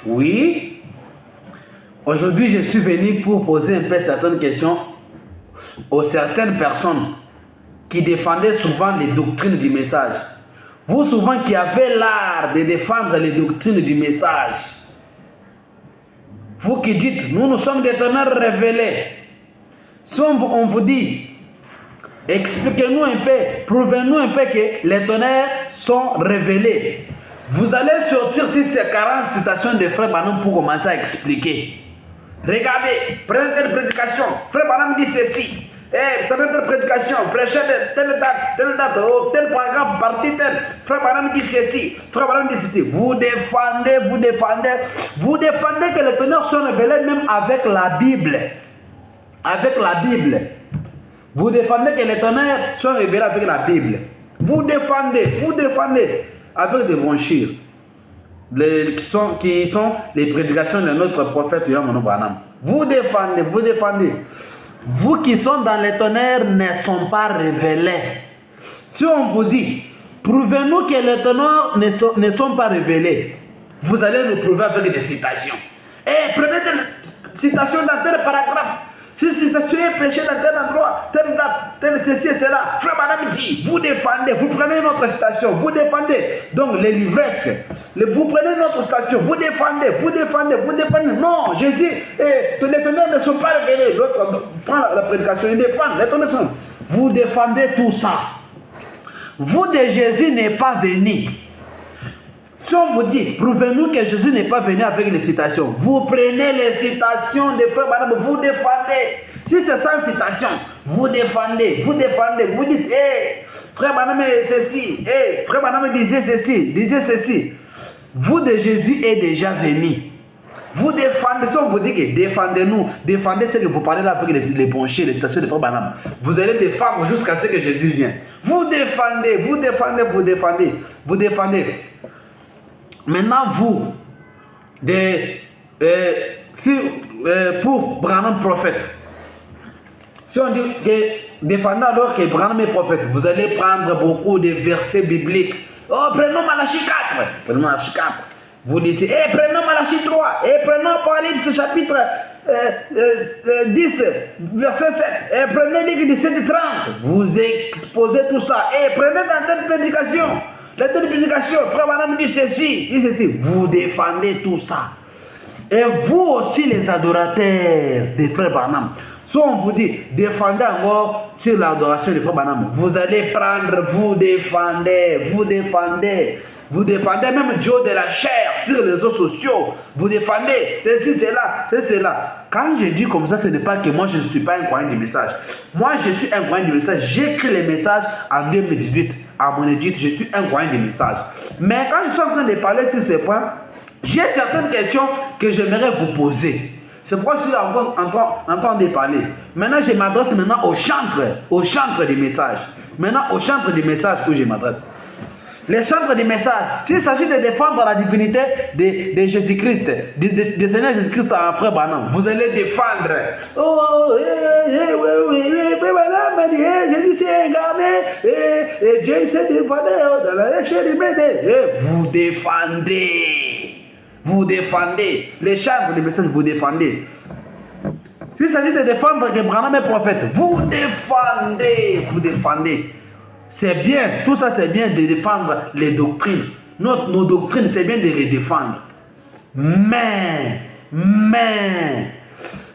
Oui. Aujourd'hui, je suis venu pour poser un peu certaines questions aux certaines personnes qui défendaient souvent les doctrines du message. Vous souvent qui avez l'art de défendre les doctrines du message. Vous qui dites, nous sommes des tonnerres révélés. Si on vous dit, expliquez-nous un peu, prouvez-nous un peu que les tonnerres sont révélés. Vous allez sortir sur ces 40 citations de Frère Branham pour commencer à expliquer. Regardez, prenez telle prédication. Frère Branham dit ceci. Telle prédication, prêchez telle date, tel paragraphe, partie telle. Frère Branham dit ceci. Frère Branham dit ceci. Vous défendez que les tonnerres sont révélés même avec la Bible. Avec la Bible. Vous défendez que les tonnerres sont révélés avec la Bible. Vous défendez avec des brochures qui sont les prédications de notre prophète Yohana Branham. Vous défendez. Vous qui sont dans les tonnerres ne sont pas révélés. Si on vous dit, prouvez-nous que les tonnerres ne sont pas révélés, vous allez nous prouver avec des citations. Prenez des citations dans tel paragraphe. Si citation est prêchée dans tel endroit, telle date, tel ceci et cela, Frère Branham dit, vous défendez, vous prenez notre citation, vous défendez. Donc les livresques, vous prenez notre citation, vous défendez. Non, Jésus, les tonnerres ne sont pas révélés. L'autre prend la prédication, il défend, les tonnerres sont. Vous défendez tout ça. Vous de Jésus n'est pas venu. Si on vous dit, prouvez-nous que Jésus n'est pas venu avec les citations, vous prenez les citations de Frère Branham, vous défendez. Si c'est sans citation, vous défendez. Vous dites, Frère Branham ceci, Frère Branham disait ceci. Vous de Jésus est déjà venu. Vous défendez, si on vous dit que défendez ce que vous parlez là avec les penchés, les citations de Frère Branham. Vous allez défendre jusqu'à ce que Jésus vienne. Vous défendez. Maintenant, vous, pour Branham prophète, si on dit que défendant alors que Branham est prophète, vous allez prendre beaucoup de versets bibliques. Prenons Malachie 4. Vous dites, prenons Malachie 3, prenons Apocalypse chapitre 10, verset 7, prenez Luc 17 et 30. Vous exposez tout ça, prenez dans telle prédication. La telle prédication, Frère Branham dit ceci. Vous défendez tout ça. Et vous aussi les adorateurs de Frère Branham. Si on vous dit, défendez encore sur l'adoration de Frère Branham, vous allez prendre, vous défendez même Joe de la chair sur les réseaux sociaux. Vous défendez ceci, cela. Quand je dis comme ça, ce n'est pas que moi je ne suis pas un croyant du message. Moi je suis un croyant du message. J'écris les messages en 2018 à mon édite. Je suis un croyant du message. Mais quand je suis en train de parler sur ces points, j'ai certaines questions que j'aimerais vous poser. C'est pourquoi je suis en train de parler. Maintenant, je m'adresse au chantre du message. Maintenant, au chantre du message où je m'adresse. Les chantres du message, s'il s'agit de défendre la divinité de Jésus-Christ, de Seigneur Jésus-Christ en Frère Branham, vous allez défendre. Jésus s'est incarné, Dieu s'est défendu dans la chair humaine. Vous défendez. Les chantres du message, vous défendez. S'il s'agit de défendre que Branham est prophète, vous défendez. C'est bien, tout ça c'est bien de défendre les doctrines. Nos doctrines, c'est bien de les défendre. Mais,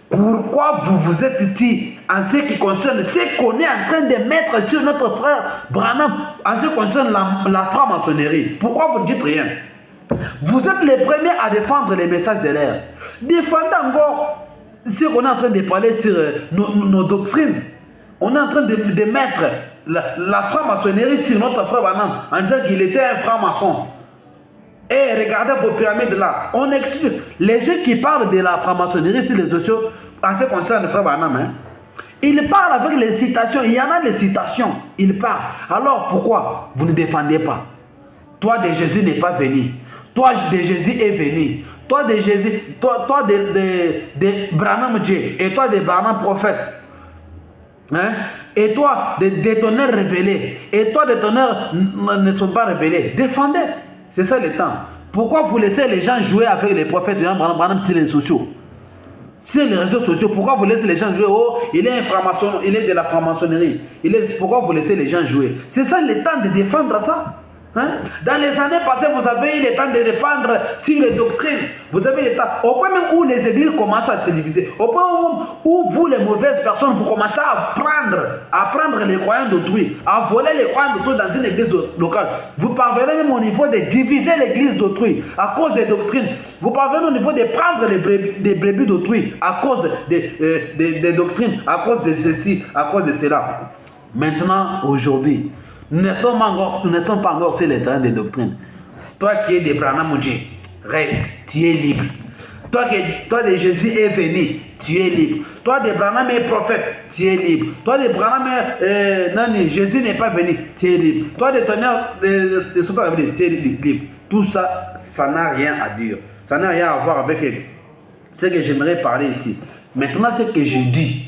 pourquoi vous vous êtes dit, en ce qui concerne ce qu'on est en train de mettre sur notre frère Branham, en ce qui concerne la franc-maçonnerie, pourquoi vous ne dites rien? Vous êtes les premiers à défendre les messages de l'air. Défendez encore ce qu'on est en train de parler sur nos doctrines. On est en train de mettre la franc-maçonnerie sur notre frère Branham en disant qu'il était un franc-maçon. Et regardez vos pyramides là. On explique. Les gens qui parlent de la franc-maçonnerie sur les sociaux en ce qui concerne le frère Branham, ils parlent avec les citations. Il y en a des citations. Ils parlent. Alors pourquoi vous ne défendez pas? Toi de Jésus n'est pas venu. Toi de Jésus est venu. Toi de Jésus, toi de Branham Dieu et toi de Branham prophète. Et toi, des tonnerres révélés, et toi, des tonnerres ne sont pas révélés. Défendez. C'est ça le temps. Pourquoi vous laissez les gens jouer avec les prophètes sur les sociaux? Sur les réseaux sociaux, pourquoi vous laissez les gens jouer? Oh, il est de la franc-maçonnerie. Pourquoi vous laissez les gens jouer? C'est ça le temps de défendre ça. Hein? Dans les années passées, vous avez eu le temps de défendre sur les doctrines. Vous avez le temps. Au point même où les églises commencent à se diviser. Au point où vous, les mauvaises personnes, vous commencez à prendre les croyants d'autrui, à voler les croyants d'autrui dans une église locale. Vous parvenez même au niveau de diviser l'église d'autrui à cause des doctrines. Vous parvenez au niveau de prendre des brebis d'autrui à cause des doctrines, à cause de ceci, à cause de cela. Maintenant, aujourd'hui, nous ne sommes pas encore sur le terrain des doctrines. Toi qui es de Branham Moudjé, reste, tu es libre. Toi de Jésus est venu, tu es libre. Toi de Branham est prophète, tu es libre. Toi de Branham Jésus n'est pas venu, tu es libre. Toi de tonnerre de super tu es libre. Tout ça, ça n'a rien à dire. Ça n'a rien à voir avec ce que j'aimerais parler ici. Maintenant, ce que je dis.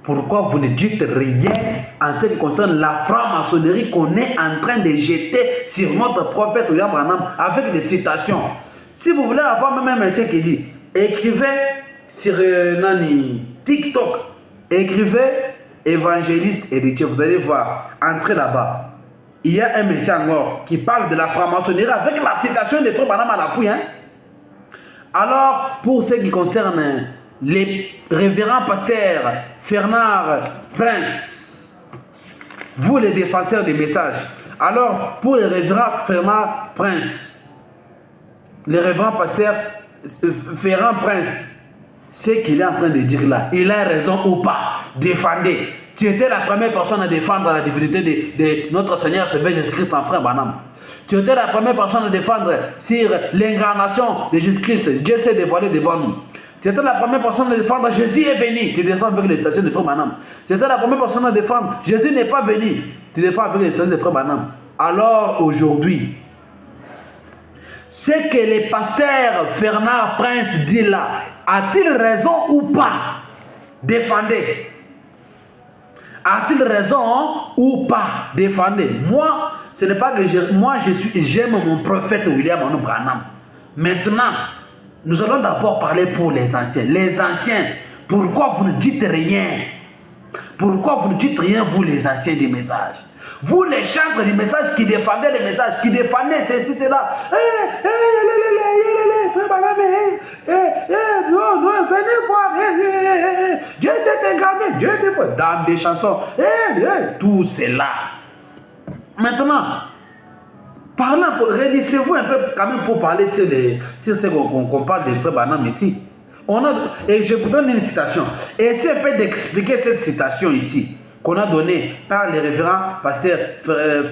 Pourquoi vous ne dites rien en ce qui concerne la franc-maçonnerie qu'on est en train de jeter sur notre prophète William Branham avec des citations? Si vous voulez avoir même ce qu'il dit, écrivez sur TikTok, écrivez évangéliste héritier, vous allez voir, entrez là-bas. Il y a un message encore qui parle de la franc-maçonnerie avec la citation de Frère Branham à l'appui. Hein? Alors, pour ce qui concerne les révérends pasteurs Fernand Prince, vous les défenseurs des messages. Alors, pour les révérends Fernand Prince, les révérends pasteurs Fernand Prince, ce qu'il est en train de dire là, il a raison ou pas? Défendez. Tu étais la première personne à défendre la divinité de notre Seigneur Jésus-Christ en Frère Branham. Tu étais la première personne à défendre sur l'incarnation de Jésus-Christ. Dieu s'est dévoilé devant nous. Tu étais la première personne à défendre Jésus est venu. Tu défends avec les stations de Frère Branham. Tu étais la première personne à défendre Jésus n'est pas venu. Tu défends avec les stations de Frère Branham. Alors aujourd'hui, ce que le pasteur Fernand Prince dit là, a-t-il raison ou pas? Défendez. A-t-il raison ou pas? Défendez. Moi, ce n'est pas que j'aime mon prophète William Branham. Maintenant, nous allons d'abord parler pour les anciens. Les anciens, pourquoi vous ne dites rien? Pourquoi vous ne dites rien, vous les anciens du message? Vous les chantres du message qui défendez les messages, qui défendez ceci, cela. Venez voir. Dieu s'est incarné. Dieu s'est dans des chansons. Tout cela. Maintenant, réunissez-vous un peu quand même pour parler sur ce qu'on parle de Frère Branham ici. Et je vous donne une citation. Essayez un peu d'expliquer cette citation ici, qu'on a donnée par le révérend pasteur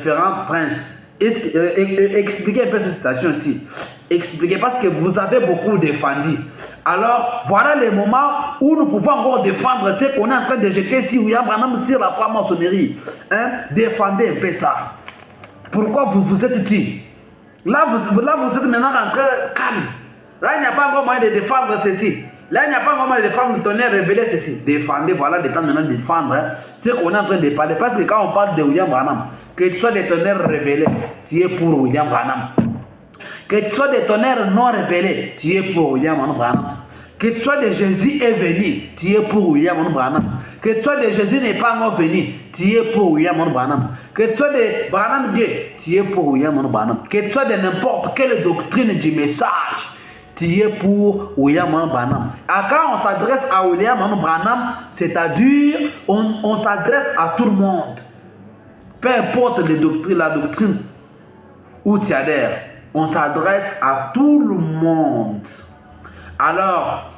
Fernand Prince. Expliquez un peu cette citation ici. Expliquez parce que vous avez beaucoup défendu. Alors, voilà les moments où nous pouvons encore défendre ce qu'on est en train de jeter sur William Branham sur la franc-maçonnerie. Hein? Défendez un peu ça. Pourquoi vous êtes dit? Là, vous êtes maintenant rentré calme. Là, il n'y a pas encore moyen de défendre ceci. Là, il n'y a pas encore moyen de défendre le tonnerre révélé ceci. Défendez, voilà, le temps maintenant de défendre ce qu'on est en train de parler. Parce que quand on parle de William Branham, que tu sois des tonnerres révélés, tu es pour William Branham. Que tu sois des tonnerres non révélés, tu es pour William Branham. Que tu sois de Jésus est venu, tu es pour William Branham. Que tu sois de Jésus n'est pas encore venu, tu es pour William Branham. Que tu sois de Branham Dieu, tu es pour William Branham. Que tu sois de n'importe quelle doctrine du message, tu es pour William Branham. Quand on s'adresse à William Branham, c'est-à-dire on s'adresse à tout le monde. Peu importe la doctrine où tu adhères, on s'adresse à tout le monde. Alors,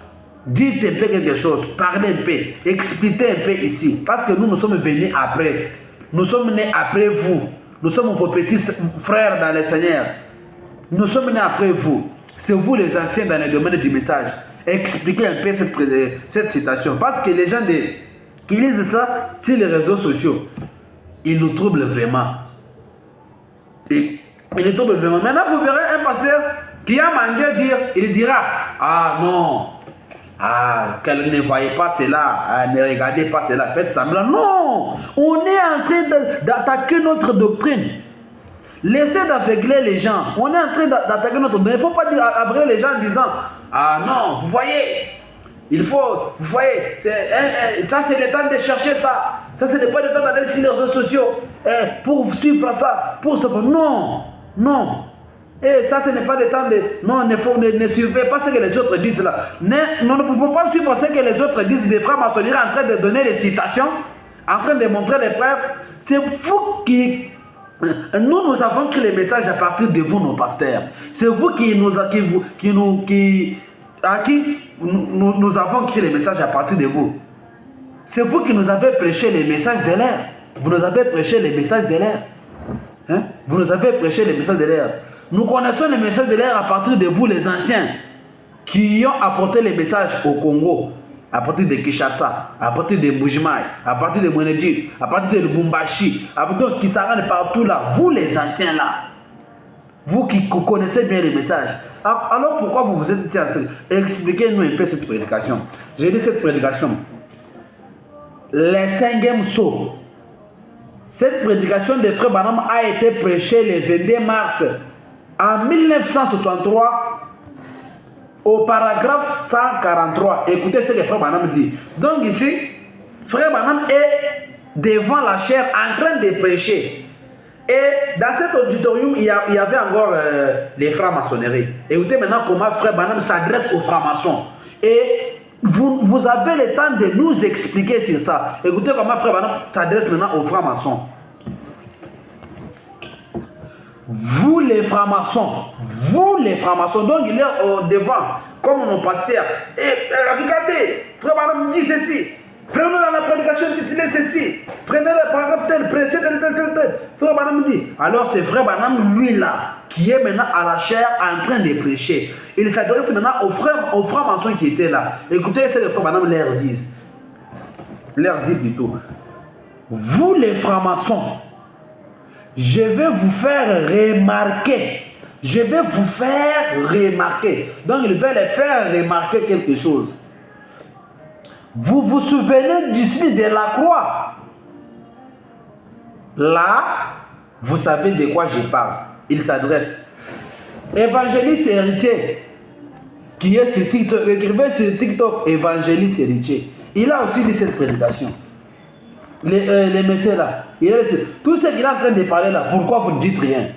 dites un peu quelque chose, parlez un peu, expliquez un peu ici. Parce que nous sommes venus après. Nous sommes nés après vous. Nous sommes vos petits frères dans le Seigneur. Nous sommes nés après vous. C'est vous les anciens dans le domaine du message. Expliquez un peu cette citation. Parce que les gens qui lisent ça sur les réseaux sociaux, ils nous troublent vraiment. Ils nous troublent vraiment. Maintenant, vous verrez un pasteur qui a mangé dire, il dira, ah non, qu'elle ne voyait pas cela, ne regardez pas cela, faites semblant. Non, on est en train d'attaquer notre doctrine. Laissez d'aveugler les gens. On est en train d'attaquer notre données. Il ne faut pas aveugler les gens en disant ah non, vous voyez, il faut, vous voyez, ça c'est le temps de chercher ça. Ça ce n'est pas le temps d'aller sur les réseaux sociaux pour suivre ça, pour se faire. Non, non. Et ça ce n'est pas le temps de. Non, ne suivez pas ce que les autres disent là. Nous ne pouvons pas suivre ce que les autres disent. Des frères maçonneries en train de donner des citations, en train de montrer les preuves. C'est vous qui. Nous avons pris les messages à partir de vous, nos pasteurs. C'est vous qui nous avons créé les messages à partir de vous. C'est vous qui nous avez prêché les messages de l'air. Vous nous avez prêché les messages de l'air. Hein? Vous nous avez prêché les messages de l'air. Nous connaissons les messages de l'air à partir de vous, les anciens, qui ont apporté les messages au Congo. À partir de Kinshasa, à partir de Mbujimai, à partir de Mwenedjit, à partir de Lubumbashi, à partir de Kisangani, partout là, vous les anciens là, vous qui connaissez bien les messages, alors pourquoi vous vous êtes dit, expliquez-nous un peu cette prédication. J'ai dit cette prédication, les 5e sauts. Cette prédication de Frère Branham a été prêchée le 22 mars en 1963. Au paragraphe 143, écoutez ce que Frère Branham dit. Donc ici, Frère Branham est devant la chaire en train de prêcher. Et dans cet auditorium, il y avait encore les francs-maçonneries. Écoutez maintenant comment Frère Branham s'adresse aux francs-maçons. Et vous avez le temps de nous expliquer sur ça. Écoutez comment Frère Branham s'adresse maintenant aux francs-maçons. Vous les francs-maçons, donc il est au devant, comme nos pasteurs. Et regardez, Frère Branham dit ceci. Prenez dans la prédication intitulée ceci. Prenez le paragraphe tel, prêchez tel. Frère Branham dit. Alors c'est Frère Branham, lui là, qui est maintenant à la chaire en train de prêcher. Il s'adresse maintenant aux francs-maçons qui étaient là. Écoutez ce que Frère Branham leur dit. Leur dit plutôt. Vous les francs-maçons, je vais vous faire remarquer. Donc il veut les faire remarquer quelque chose. Vous vous souvenez d'ici de la croix. Là, vous savez de quoi je parle. Il s'adresse. Évangéliste héritier, qui est sur TikTok, écrivez sur TikTok, évangéliste héritier. Il a aussi dit cette prédication. Les messieurs là, tout ce qu'il est en train de parler là, pourquoi vous ne dites rien?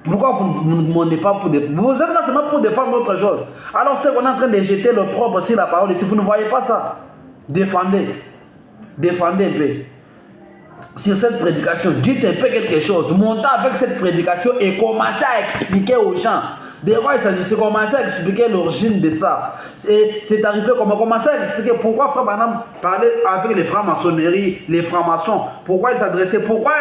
Pourquoi vous ne demandez pas pour défendre? Vous êtes là seulement pour défendre autre chose. Alors c'est qu'on est en train de jeter le propre sur la parole. Si vous ne voyez pas ça, défendez un peu. Sur cette prédication, dites un peu quelque chose. Montez avec cette prédication et commencez à expliquer aux gens. De quoi il s'agit, c'est commencer à expliquer l'origine de ça. C'est arrivé comment commencer à expliquer pourquoi Frère Branham parlait avec les francs-maçonneries, les francs-maçons, pourquoi il s'adressait, pourquoi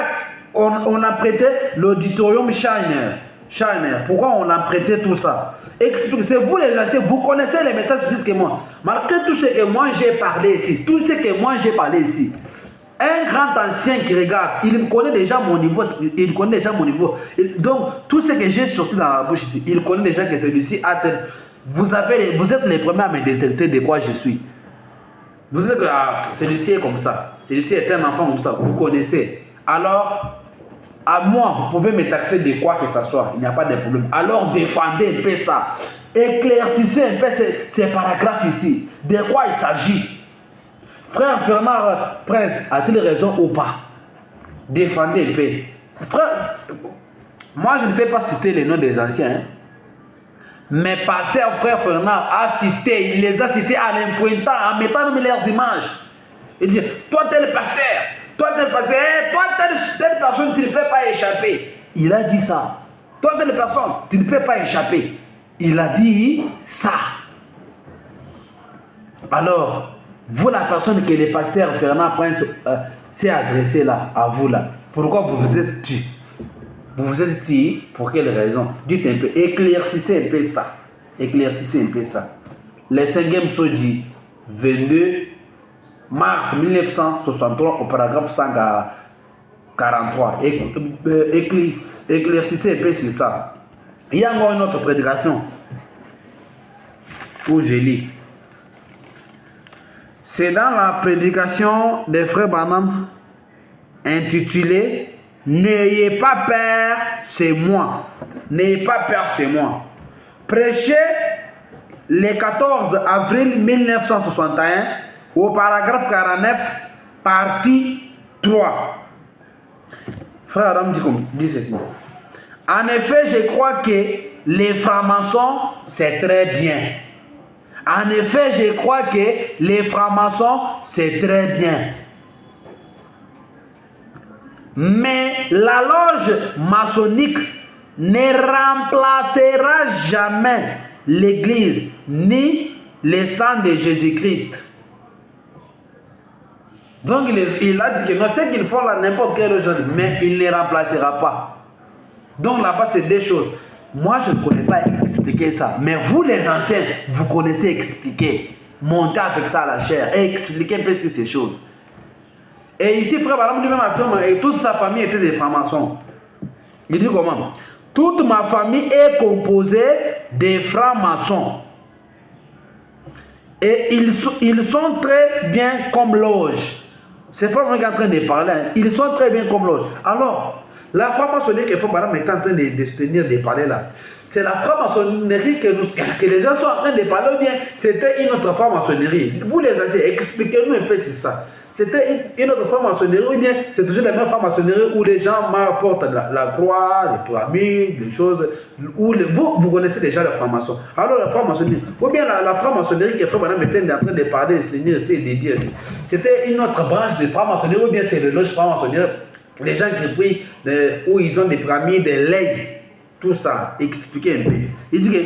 on a prêté l'auditorium Shiner, pourquoi on a prêté tout ça. Expliquez, c'est vous les anciens, vous connaissez les messages plus que moi. Malgré tout ce que moi j'ai parlé ici, un grand ancien qui regarde, il connaît déjà mon niveau, donc, tout ce que j'ai sorti dans la bouche ici, il connaît déjà que celui-ci a tel. Vous êtes les premiers à me détecter de quoi je suis. Vous êtes que celui-ci est comme ça, celui-ci est un enfant comme ça, vous connaissez. Alors, à moi, vous pouvez me taxer de quoi que ce soit, il n'y a pas de problème. Alors, défendez un peu ça. Éclaircissez un peu ces paragraphes ici. De quoi il s'agit? Frère Bernard Prince, a-t-il raison ou pas? Défendez un peu. Frère, moi je ne peux pas citer les noms des anciens. Hein. Mais pasteur Frère Bernard a cité, il les a cités en les pointant, en mettant même leurs images. Il dit, toi tel pasteur, toi telle personne, tu ne peux pas échapper. Il a dit ça. Toi telle personne, tu ne peux pas échapper. Il a dit ça. Alors, vous, la personne que le pasteur Fernand Prince s'est adressé là, à vous là, pourquoi vous vous êtes tué? Vous vous êtes tué pour quelle raison? Dites un peu, éclaircissez un peu ça. Le 5e saut dit 22 mars 1963 au paragraphe 143. Éclaircissez un peu sur ça. Il y a encore une autre prédication où je lis. C'est dans la prédication des frères Branham intitulée N'ayez pas peur, c'est moi. N'ayez pas peur, c'est moi. Prêché le 14 avril 1961 au paragraphe 49, partie 3. Frère Adam dit ceci. En effet, je crois que les francs-maçons, c'est très bien. En effet, je crois que les francs-maçons, c'est très bien. Mais la loge maçonnique ne remplacera jamais l'Église ni le sang de Jésus-Christ. Donc il a dit que non, ce qu'ils font là, n'importe quelle chose, mais il ne remplacera pas. Donc là-bas, c'est deux choses. Moi, je ne connais pas expliquer ça. Mais vous, les anciens, vous connaissez expliquer. Montez avec ça à la chair et expliquer un peu ce que ces choses. Et ici, frère Balaam lui-même affirme, et toute sa famille était des francs-maçons. Il dit comment? Toute ma famille est composée des francs-maçons. Et ils sont très bien comme loge. C'est pas moi qui est en train de parler. Hein. Ils sont très bien comme loge. Alors, la franc-maçonnerie que frère Balaam est en train de se tenir, de parler là, c'est la franc-maçonnerie que les gens sont en train de parler, ou bien c'était une autre franc-maçonnerie. Vous les anciens, expliquez-nous un peu si ça. C'était une autre franc-maçonnerie, ou bien c'est toujours la même franc-maçonnerie où les gens m'apportent la croix, les pyramides, les choses. Où vous connaissez déjà la franc-maçon. Alors la franc-maçonnerie, ou bien la franc-maçonnerie que frère Balaam était en train de parler, de se tenir ici et de dire, c'était une autre branche de franc-maçonnerie, ou bien c'est le loge franc-maçonnerie. Les gens qui prient, où ils ont des pyramides, des legs, tout ça, expliquez un peu. Il dit que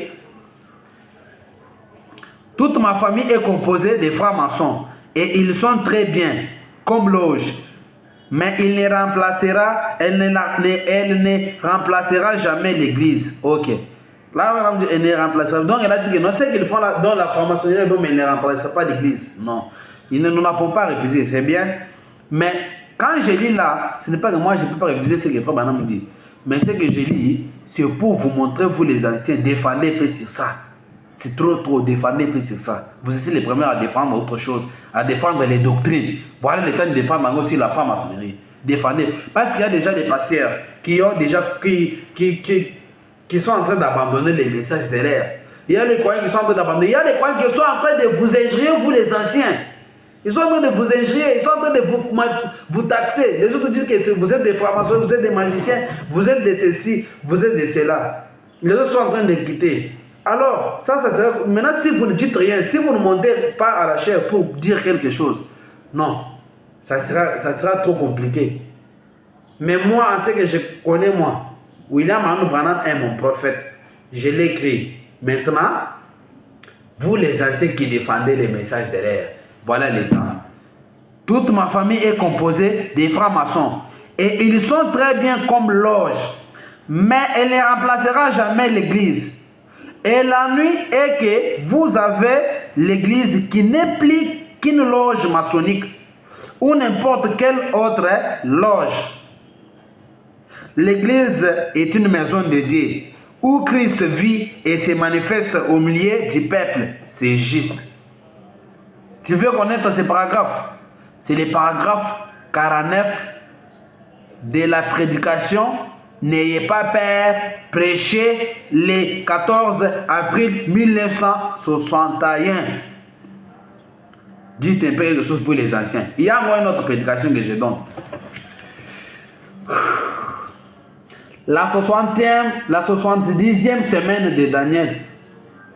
toute ma famille est composée de francs-maçons et ils sont très bien comme loge, mais elle ne remplacera jamais l'église. Ok. Là, elle ne remplacera. Donc, elle a dit que non, c'est qu'ils font là, dans la franc-maçonnerie, mais elle ne remplacera pas l'église. Non. Nous n'avons pas révisé, c'est bien. Mais quand je lis là, ce n'est pas que moi je ne peux pas réviser ce que Frère Branham dit. Mais ce que je lis, c'est pour vous montrer, vous les anciens, défendez un peu sur ça. C'est trop, défendez un peu sur ça. Vous étiez les premiers à défendre autre chose, à défendre les doctrines. Voilà le temps de défendre aussi la franc-maçonnerie. Défendez. Parce qu'il y a déjà des pasteurs qui ont déjà, qui sont en train d'abandonner les messages de l'air. Il y a les croyants qui sont en train d'abandonner. Il y a les croyants qui sont en train de vous injurier, vous les anciens. Ils sont en train de vous injurier, ils sont en train de vous taxer. Les autres disent que vous êtes des francs-maçons, vous êtes des magiciens, vous êtes de ceci, vous êtes de cela. Les autres sont en train de quitter. Alors, ça sera... Maintenant, si vous ne dites rien, si vous ne montez pas à la chair pour dire quelque chose, non, ça sera trop compliqué. Mais moi, en ce que je connais, moi, William Arnold Branham est mon prophète. Je l'ai écrit. Maintenant, vous les anciens qui défendez les messages de l'air, voilà les temps. Toute ma famille est composée des francs-maçons. Et ils sont très bien comme loge. Mais elle ne remplacera jamais l'église. Et la nuit est que vous avez l'église qui n'est plus qu'une loge maçonnique. Ou n'importe quelle autre loge. L'église est une maison de Dieu. Où Christ vit et se manifeste au milieu du peuple. C'est juste. Tu veux connaître ces paragraphes? C'est les paragraphes 49 de la prédication. N'ayez pas peur, prêchez le 14 avril 1961. Dites un peu quelque chose pour les anciens. Il y a moi une autre prédication que je donne. La 70e semaine de Daniel.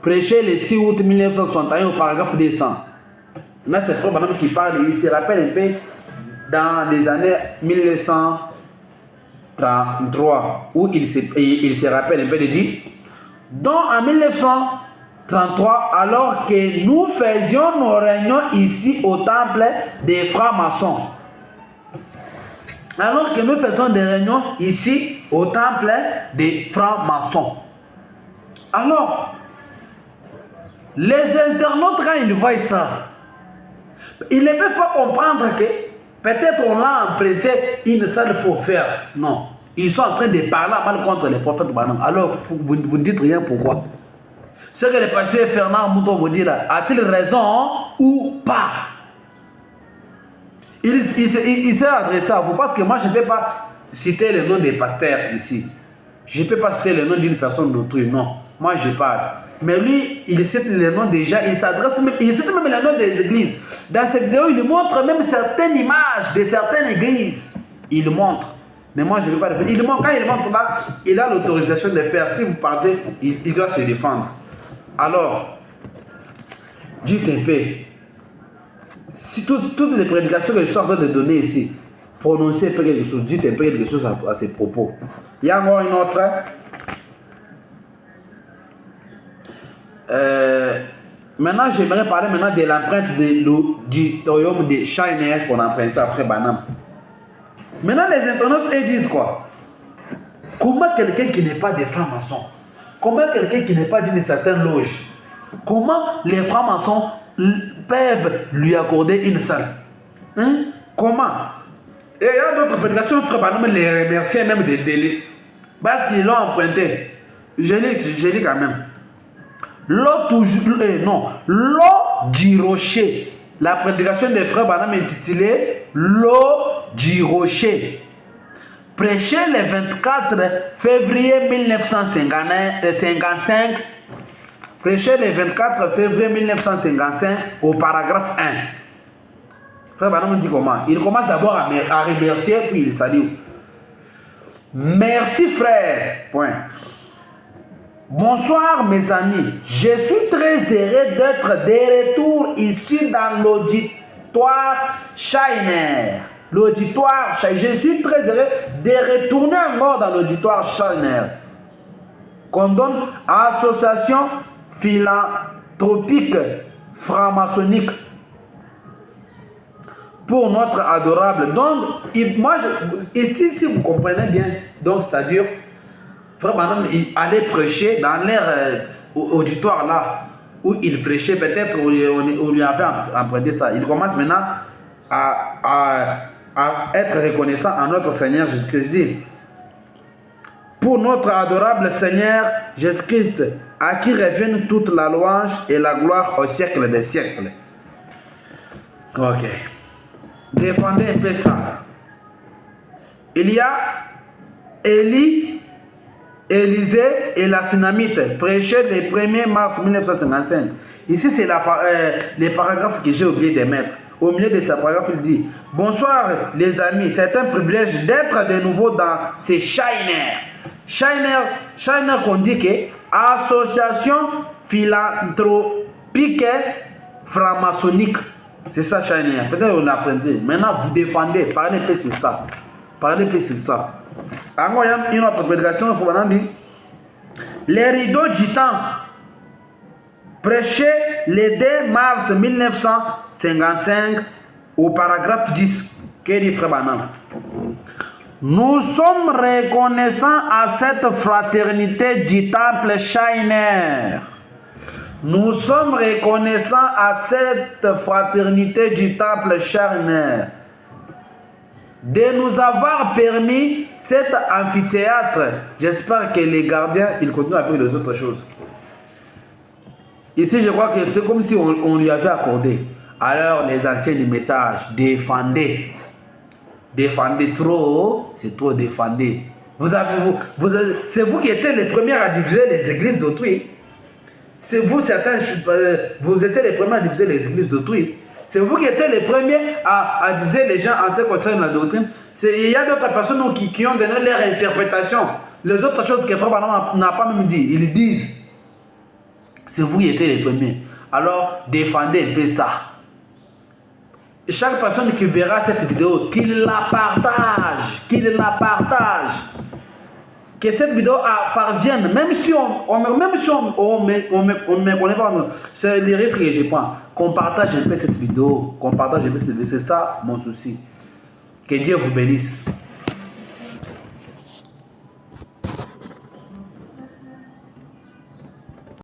Prêchez le 6 août 1961 au paragraphe 200. Là, c'est Frère Branham qui parle, il se rappelle un peu dans les années 1933, où il se rappelle un peu de dire, donc en 1933, alors que nous faisions nos réunions ici au temple des francs-maçons, alors que nous faisons des réunions ici au temple des francs-maçons. Alors, les internautes, quand ils voient ça, ils ne peuvent pas comprendre que peut-être on a emprunté une salle pour faire. Non. Ils sont en train de parler mal contre les prophètes Branham. Alors, vous ne dites rien pourquoi. Ce que le pasteur Fernand Mouton vous dit là, a-t-il raison ou pas? Il s'est adressé à vous parce que moi je ne peux pas citer le nom des pasteurs ici. Je ne peux pas citer le nom d'une personne d'autrui, non. Moi, je parle. Mais lui, il cite le nom déjà, il s'adresse même, il cite même le nom des églises. Dans cette vidéo, il montre même certaines images de certaines églises. Il montre. Mais moi, je ne vais pas le faire. Quand il montre là, il a l'autorisation de le faire. Si vous partez, il doit se défendre. Alors, dites un peu. Si toutes les prédications que je suis en train de donner ici, prononcez un peu quelque chose, dites un peu quelque chose à ces propos. Il y a encore une autre. Maintenant, j'aimerais parler maintenant de l'empreinte de l'auditorium de Shiner qu'on a emprunté après Banam. Maintenant, les internautes, ils disent quoi? Comment quelqu'un qui n'est pas des francs-maçons, comment quelqu'un qui n'est pas d'une certaine loge, comment les francs-maçons peuvent lui accorder une salle? Hein? Comment? Et il y a d'autres prédications, frère Banam les remercier même des délais. Parce qu'ils l'ont emprunté. Je lis quand même. L'eau du rocher. La prédication des frères Banam est intitulée L'eau du rocher. Prêché le 24 février 1955. Prêché le 24 février 1955 au paragraphe 1. Frère Banam dit comment? Il commence d'abord à remercier, puis il salue. Merci frère. Point. Bonsoir mes amis, je suis très heureux d'être de retour ici dans l'auditoire Shiner. L'auditoire Shiner, je suis très heureux de retourner encore dans l'auditoire Shiner. Qu'on donne association philanthropique franc-maçonnique pour notre adorable. Donc, moi, ici, si vous comprenez bien, donc c'est-à-dire, frère Banam, il allait prêcher dans leur auditoire là, où il prêchait, peut-être on lui avait emprunté ça. Il commence maintenant à être reconnaissant à notre Seigneur Jésus-Christ. Dit, pour notre adorable Seigneur Jésus-Christ, à qui reviennent toute la louange et la gloire au siècle des siècles. Ok. Défendez un peu ça. Il y a Élisée et la Sunamite, prêché le 1er mars 1955. Ici, c'est les paragraphes que j'ai oublié de mettre. Au milieu de ce paragraphe, il dit: bonsoir les amis, c'est un privilège d'être de nouveau dans ces Shiner. Shiner qu'on dit que association philanthropique franc-maçonnique. C'est ça, Shiner. Peut-être on l'a appris. Maintenant, vous défendez, parlez un peu sur ça. Parlez un peu sur ça. Alors, il y a une autre prédication, il faut maintenant dire: les rideaux du temps, prêché le 2 mars 1955 au paragraphe 10. Que dit Frère Banam? Nous sommes reconnaissants à cette fraternité du temple Shiner. Nous sommes reconnaissants à cette fraternité du temple Shiner de nous avoir permis cet amphithéâtre. J'espère que les gardiens, ils continuent avec les autres choses. Ici, je crois que c'est comme si on lui avait accordé. Alors, les anciens du message, défendez. Défendez trop, c'est trop défendez. C'est vous qui étiez les premiers à diviser les églises d'autrui. C'est vous, certains, vous étiez les premiers à diviser les églises d'autrui. C'est vous qui étiez les premiers à diviser les gens en ce qui concerne la doctrine. Il y a d'autres personnes qui ont donné leur interprétation. Les autres choses que Frère Banam n'a pas même dit, ils disent. C'est vous qui étiez les premiers. Alors, défendez un peu ça. Chaque personne qui verra cette vidéo, qu'il la partage. Que cette vidéo parvienne, même si on ne me connaît pas, c'est le risque que je prends. Qu'on partage un peu cette vidéo, c'est ça mon souci. Que Dieu vous bénisse.